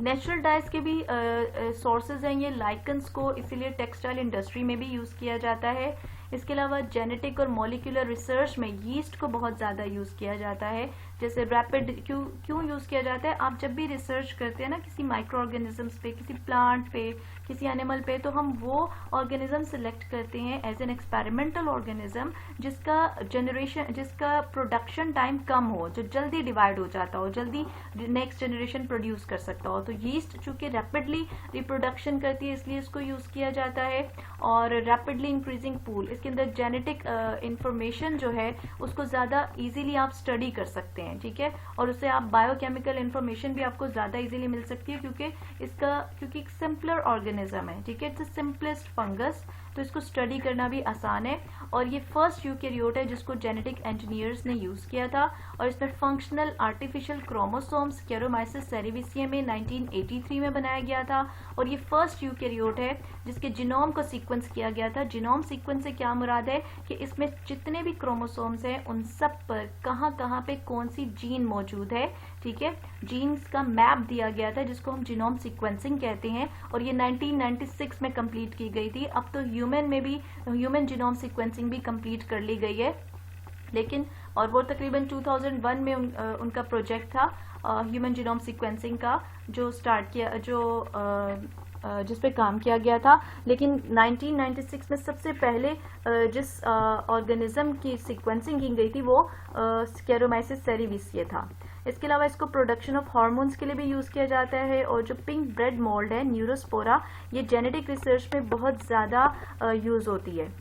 नेचुरल डाइस के भी सोर्सेज हैं ये लाइकन्स को, इसीलिए टेक्सटाइल इंडस्ट्री में भी यूज किया जाता है। इसके अलावा जेनेटिक और मॉलिक्यूलर रिसर्च में यीस्ट को बहुत ज़्यादा यूज़ किया जाता है। जैसे रैपिड क्यों यूज़ किया जाता है, आप जब भी रिसर्च करते हैं ना किसी माइक्रो ऑर्गेनिजम्स पे, किसी प्लांट पे, किसी एनिमल पे, तो हम वो ऑर्गेनिज्म सिलेक्ट करते हैं एज एन एक्सपेरिमेंटल ऑर्गेनिज्म जिसका प्रोडक्शन टाइम कम हो, जो जल्दी डिवाइड हो जाता हो, जल्दी नेक्स्ट जनरेशन प्रोड्यूस कर सकता हो। तो यीस्ट चूंकि रैपिडली रिप्रोडक्शन करती है इसलिए इसको यूज़ किया जाता है। और रैपिडली इंक्रीजिंग पूल, इसके अंदर जेनेटिक इंफॉर्मेशन जो है उसको ज़्यादा इजीली आप स्टडी कर सकते हैं, ठीक है, और उससे आप बायोकेमिकल इंफॉर्मेशन भी आपको ज़्यादा इजीली मिल सकती है, क्योंकि एक सिंपलर ऑर्गेनिज्म है, ठीक है, इट्स द सिंपलेस्ट फंगस, तो इसको स्टडी करना भी आसान है। और ये फर्स्ट यूकैरियोट है जिसको जेनेटिक इंजीनियर्स ने यूज़ किया था, और इसमें फंक्शनल आर्टिफिशियल क्रोमोसोम्स कैरोमाइसिस सेरेविसियम में 1983 में बनाया गया था। और ये फर्स्ट यूकैरियोट है जिसके जीनोम को सीक्वेंस किया गया था। जीनोम सीक्वेंस से क्या मुराद है कि इसमें जितने भी क्रोमोसोम्स हैं उन सब पर कहाँ कहाँ पे कौन सी जीन मौजूद है, ठीक है, जीन्स का मैप दिया गया था जिसको हम जीनोम सीक्वेंसिंग कहते हैं। और ये 1996 में कंप्लीट की गई थी। अब तो ह्यूमन जीनोम सीक्वेंसिंग भी कंप्लीट कर ली गई है, लेकिन और वो तकरीबन 2001 में उनका प्रोजेक्ट था ह्यूमन जीनोम सीक्वेंसिंग का, जो स्टार्ट किया, जिस पे काम किया गया था। लेकिन 1996 में सबसे पहले जिस ऑर्गेनिज्म की सीक्वेंसिंग की गई थी वो स्केरोमाइसिस सेरेविसिए था। इसके अलावा इसको प्रोडक्शन ऑफ हार्मोन्स के लिए भी यूज़ किया जाता है। और जो पिंक ब्रेड मोल्ड है न्यूरोस्पोरा, ये जेनेटिक रिसर्च में बहुत ज़्यादा यूज़ होती है।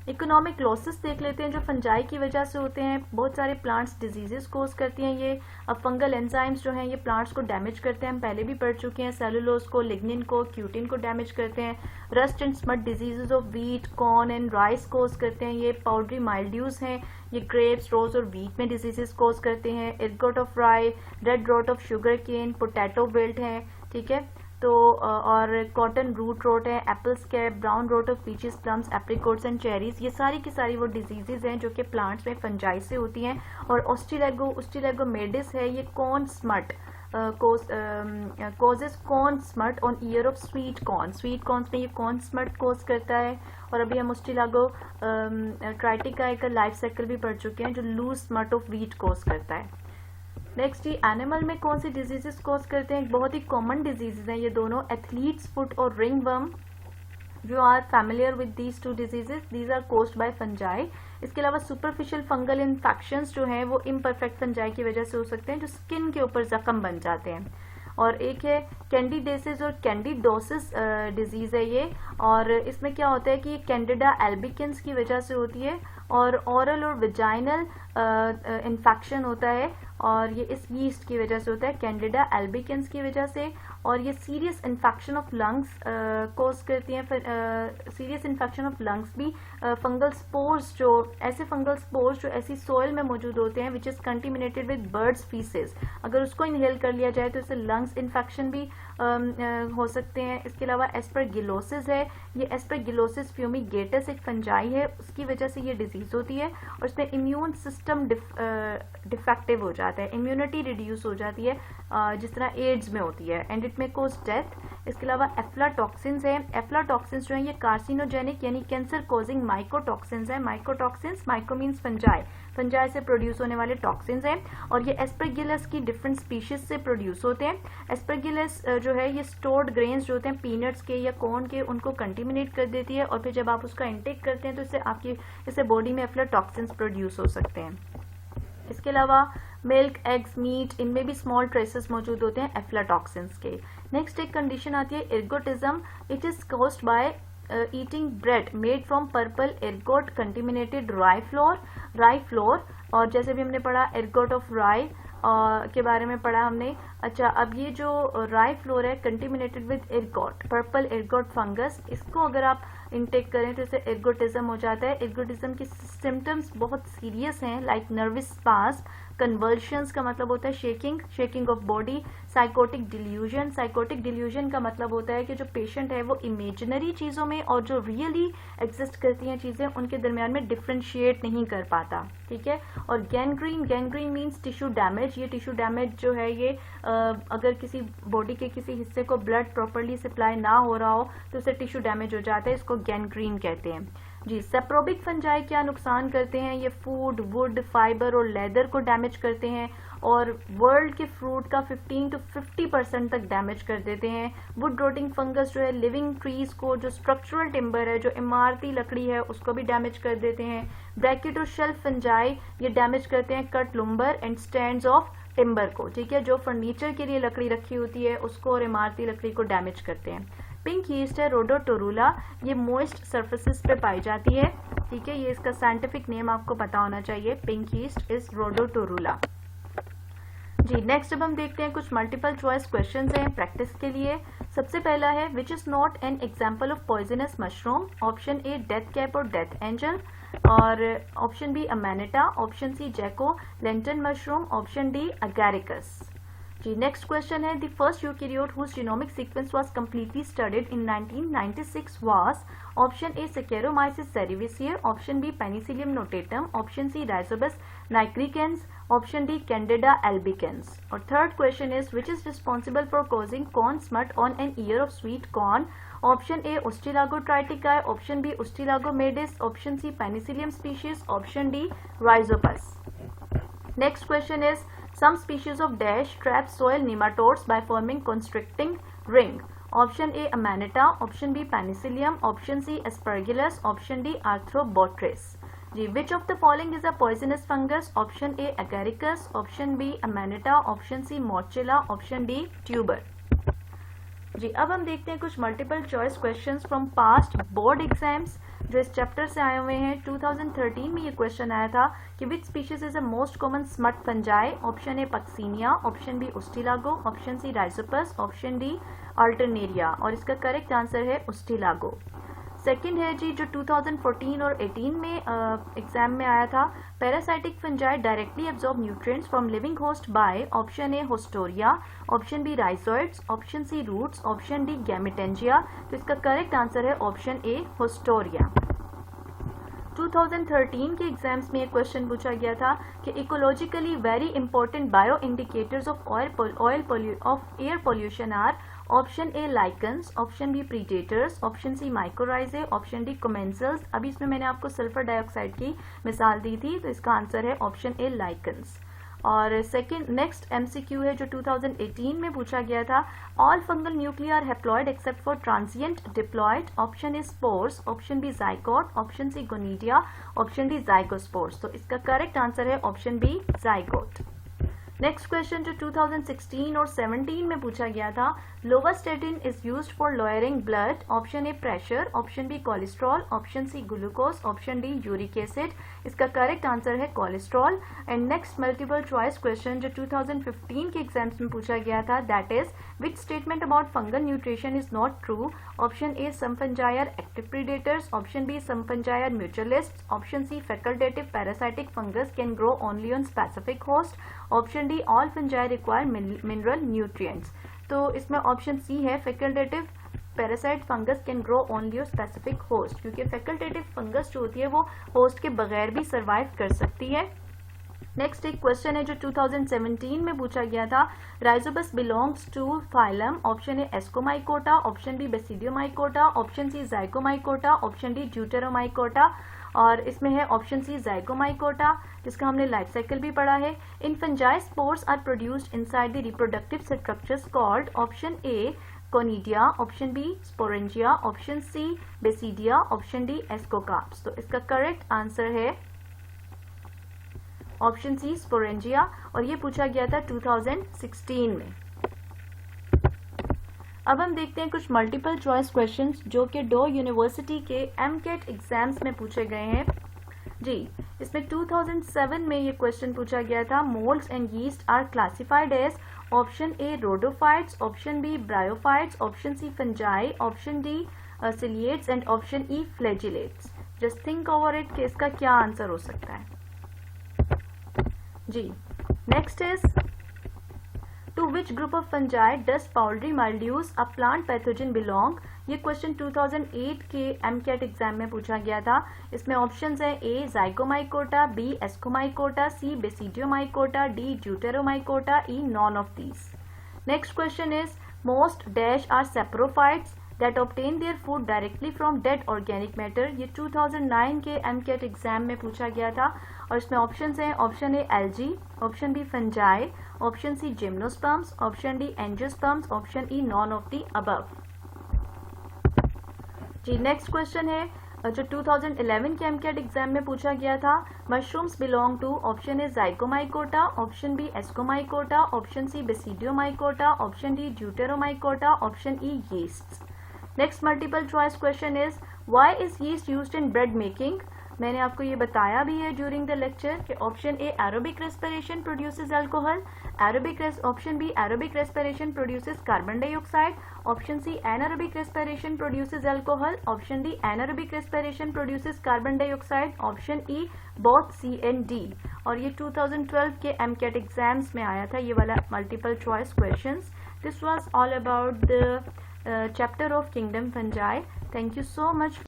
इकोनॉमिक लॉसेस देख लेते हैं जो फंजाई की वजह से होते हैं। बहुत सारे प्लांट्स डिजीजेस कोज करती हैं ये। अब फंगल एंजाइम्स जो हैं ये प्लांट्स को डैमेज करते हैं, हम पहले भी पढ़ चुके हैं। सेलुलोज को, लिग्निन को, क्यूटिन को डैमेज करते हैं। Rust and smut diseases of wheat, corn and rice cause करते हैं ये। पाउडरी माइल्ड्यूज हैं, ये ग्रेप्स, रोज और वीट में डिजीजेस कोज करते हैं। Ergot of rye, red rot of sugar cane, potato wilt है, ठीक है। तो और कॉटन रूट रोट है, apple scab, brown rot of peaches, plums, apricots and cherries, ये सारी की सारी वो डिजीजेज हैं जो कि प्लांट्स में फंजाई से होती हैं। और ओस्टिलेगोमेडिस है, ये corn smut causes corn smut on ear of sweet corn। Sweet corns में ये कॉर्न स्मट कोज करता है। और अभी हम ओस्टिलागो ट्राइटिका का लाइफ साइकिल भी पढ़ चुके हैं जो लूज स्मट ऑफ वीट कोज करता है। नेक्स्ट, ये एनिमल में कौन सी डिजीजेस कोज करते हैं? बहुत ही कॉमन डिजीजेस हैं ये दोनों, एथलीट्स फुट और ringworm. You are familiar with these two diseases, these are caused by fungi. इसके अलावा सुपरफिशियल फंगल इन्फेक्शंस जो हैं वो इम्परफेक्ट फंजाई की वजह से हो सकते हैं जो स्किन के ऊपर जख्म बन जाते हैं। और एक है कैंडिडेसिस और कैंडिडोसिस डिजीज है ये। और इसमें क्या होता है कि ये कैंडिडा एल्बिकेंस की वजह से होती है और ऑरल और विजाइनल इन्फेक्शन होता है और ये इस यीस्ट की वजह से होता है, कैंडिडा एल्बिकेंस की वजह से। और ये serious infection of lungs cause करती हैं। सीरियस इन्फेक्शन ऑफ लंग्स भी फंगल स्पोर्स जो ऐसी सॉइल में मौजूद होते हैं which is contaminated with birds faeces, अगर उसको इनहेल कर लिया जाए तो इससे लंग्स इन्फेक्शन भी हो सकते हैं। इसके अलावा एस्परगिलोसिस है, ये एस्परगिलोसिस फ्यूमिगेटस एक फंजाई है, उसकी वजह से ये डिजीज होती है और इसमें इम्यून सिस्टम डिफेक्टिव हो जाता है, इम्यूनिटी रिड्यूस हो जाती है जिस तरह एड्स में होती है एंड इट में कोज डेथ। इसके अलावा एफ्लाटॉक्सिन्स है, एफ्लाटॉक्सिन्स जो है ये कार्सिनोजेनिक यानी कैंसर कोजिंग माइकोटॉक्सिन्स है। Mycotoxins, myco means fungi, fungi से प्रोड्यूस होने वाले टॉक्सिन्स हैं और ये एस्परगिलस की डिफरेंट स्पीशीज से प्रोड्यूस होते हैं। एस्परगिलस जो है ये स्टोर्ड ग्रेन्स जो होते हैं पीनट्स के या कॉर्न के, उनको कंटिमिनेट कर देती है और फिर जब आप उसका इंटेक करते हैं तो इससे बॉडी में एफ्लाटॉक्सिन्स प्रोड्यूस हो सकते हैं। इसके अलावा मिल्क, एग्स, मीट, इनमें भी स्मॉल ट्रेसेस मौजूद होते हैं एफ्लाटॉक्सिन्स के। नेक्स्ट एक कंडीशन आती है ergotism, it is caused by eating bread made from purple ergot contaminated rye flour. और जैसे भी हमने पढ़ा एर्गोट ऑफ राई के बारे में पढ़ा हमने। अच्छा, अब ये जो राई फ्लोर है contaminated with ergot, purple ergot fungus, इसको अगर आप इनटेक करें तो इससे एर्गोटिज्म हो जाता है। एर्गोटिज्म की सिम्टम्स बहुत सीरियस हैं, लाइक नर्वस स्पास, कन्वर्शंस का मतलब होता है shaking of body, psychotic delusion का मतलब होता है कि जो पेशेंट है वो इमेजिनरी चीजों में और जो रियली एग्जिस्ट करती हैं चीजें उनके दरमियान में डिफ्रेंशिएट नहीं कर पाता, ठीक है। और गैंग्रीन मीन्स टिश्यू डैमेज, ये टिश्यू डैमेज जो है ये अगर किसी बॉडी के किसी हिस्से को ब्लड प्रॉपरली सप्लाई ना हो रहा हो तो उससे टिश्यू डैमेज हो जाता है, इसको गैंग्रीन कहते हैं जी। सेप्रोबिक फंजाई क्या नुकसान करते हैं? ये फूड, वुड, फाइबर और लेदर को डैमेज करते हैं और वर्ल्ड के फ्रूट का 15 to 50% तक डैमेज कर देते हैं। वुड रोटिंग फंगस जो है लिविंग ट्रीज को, जो स्ट्रक्चरल टिम्बर है, जो इमारती लकड़ी है, उसको भी डैमेज कर देते हैं। ब्रैकेट और शेल्फ फंजाई ये डैमेज करते हैं cut lumbar and stands of timber को, ठीक है, जो फर्नीचर के लिए लकड़ी रखी होती है उसको और इमारती लकड़ी को डैमेज करते हैं। पिंक यीस्ट है रोडोटोरुला, ये मोइस्ट सरफेसेस पे पाई जाती है, ठीक है, ये इसका साइंटिफिक नेम आपको पता होना चाहिए, पिंक यीस्ट इज रोडोटोरुला जी। नेक्स्ट अब हम देखते हैं कुछ मल्टीपल चॉइस क्वेश्चंस हैं प्रैक्टिस के लिए। सबसे पहला है which is not an example of poisonous mushroom? Option A death cap और डेथ एंजल, और option B Amanita, option C jack o lantern mushroom, option D Agaricus जी। नेक्स्ट क्वेश्चन है the first eukaryote whose genomic sequence was completely studied in 1996 was? Option A Saccharomyces cerevisiae, option B Penicillium notatum, option C Rhizobus nigricans, option D Candida albicans। और third question is which is responsible for causing corn smut on an ear of sweet corn? Option A Ostilago triticale, option B Ostilagomedis, option C Penicillium species, option D Rhizopus। Next question is some species of dash trap soil nematodes by forming constricting ring. Option A Amanita, option B Penicillium, option C Aspergillus, option D Arthrobotrys. जी, which of the following is a poisonous fungus? Option A Agaricus, option B Amanita, option C Morchella, option D Tuber. जी, अब हम देखते हैं कुछ multiple choice questions from past board exams जो इस chapter से आए हुए हैं। 2013 में ये क्वेश्चन आया था कि which species is a most common smut fungi? Option A Puccinia, option B Ustilago, option C Rhizopus, option D Alternaria, और इसका करेक्ट आंसर है उस्टिलागो। सेकेंड है जी जो 2014 और 18 में एग्जाम में आया था, parasitic fungi directly absorb nutrients from living host by? Option A haustoria, option B rhizoids, option C roots, option D gametangia. तो इसका करेक्ट आंसर है ऑप्शन ए होस्टोरिया। 2013 के एग्जाम्स में एक क्वेश्चन पूछा गया था कि ecologically very important bio indicators of air pollution are? Option A lichens, option B predators, option C mycorrhizae, option D commensals. अभी इसमें मैंने आपको सल्फर डाइऑक्साइड की मिसाल दी थी, तो इसका आंसर है ऑप्शन ए लाइकन्स। और सेकेंड नेक्स्ट एमसीक्यू है जो 2018 में पूछा गया था, all fungal nuclei are haploid except for transient diploid? Option A spores, option B zygote, option C gonidia, option D zygospores. तो इसका करेक्ट आंसर है option B zygote. Next question जो 2016 और 17 में पूछा गया था, lovastatin is used for lowering blood? Option A pressure, option B cholesterol, option C glucose, option D uric acid. इसका करेक्ट आंसर है cholesterol. And next multiple choice question जो 2015 के एग्जाम्स में पूछा गया था, that is which statement about fungal nutrition is not true? Option A some fungi are active predators, option B some fungi are mutualists, option C facultative parasitic fungus can grow only on specific host, option D all fungi require mineral nutrients. तो इसमें option C है facultative parasite fungus can grow only on specific host, क्योंकि facultative fungus जो होती है वो host के बगैर भी सर्वाइव कर सकती है। नेक्स्ट एक क्वेश्चन है जो 2017 में पूछा गया था, Rhizopus belongs to phylum? Option A Ascomycota, option B Basidiomycota, option C Zygomycota, option D Deuteromycota, और इसमें है ऑप्शन सी जाइगोमाइकोटा, जिसका हमने लाइफ साइकिल भी पढ़ा है। In fungi spores are produced inside the reproductive structures called? Option A conidia, option B sporangia, option C basidia, option D ascocarps. तो इसका करेक्ट आंसर है ऑप्शन सी स्पोरेंजिया, और ये पूछा गया था 2016 में। अब हम देखते हैं कुछ मल्टीपल चॉइस क्वेश्चंस जो कि डो यूनिवर्सिटी के एमकेट एग्जाम्स में पूछे गए हैं। जी, इसमें 2007 में ये क्वेश्चन पूछा गया था, moulds and yeast are classified as? Option A rhodophytes, option B bryophytes, option C fungi, option D ciliates and option E flagellates. Just think over it कि इसका क्या आंसर हो सकता है। जी, next is to which group of fungi does powdery mildews a plant pathogen belong? ये question 2008 के AMCAT exam में पूछा गया था। इसमें ऑप्शंस है A Zygomycota, B Ascomycota, C Basidiomycota, D Deuteromycota, E none of these. Next question is most dash are saprophytes that obtain their food directly from dead organic matter? ये 2009 के AMCAT exam में पूछा गया था, और इसमें options हैं option A algae, option B fungi, option C gymnosperms, option D angiosperms, option E none of the above. जी, नेक्स्ट क्वेश्चन है जो 2011 के एमकेट एग्जाम में पूछा गया था, mushrooms belong to? Option A Zygomycota, option B Ascomycota, option C Basidiomycota, option D Deuteromycota, option E yeast. Next multiple choice question is why is yeast used in bread making? मैंने आपको ये बताया भी है ड्यूरिंग द लेक्चर कि option A aerobic respiration produces alcohol, option B aerobic respiration produces carbon dioxide, option C anaerobic respiration produces alcohol, option D anaerobic respiration produces carbon dioxide, option E both C and D. और ये 2012 के AMCAT exams में आया था ये वाला multiple choice questions. This was all about the chapter of kingdom fungi. Thank you so much.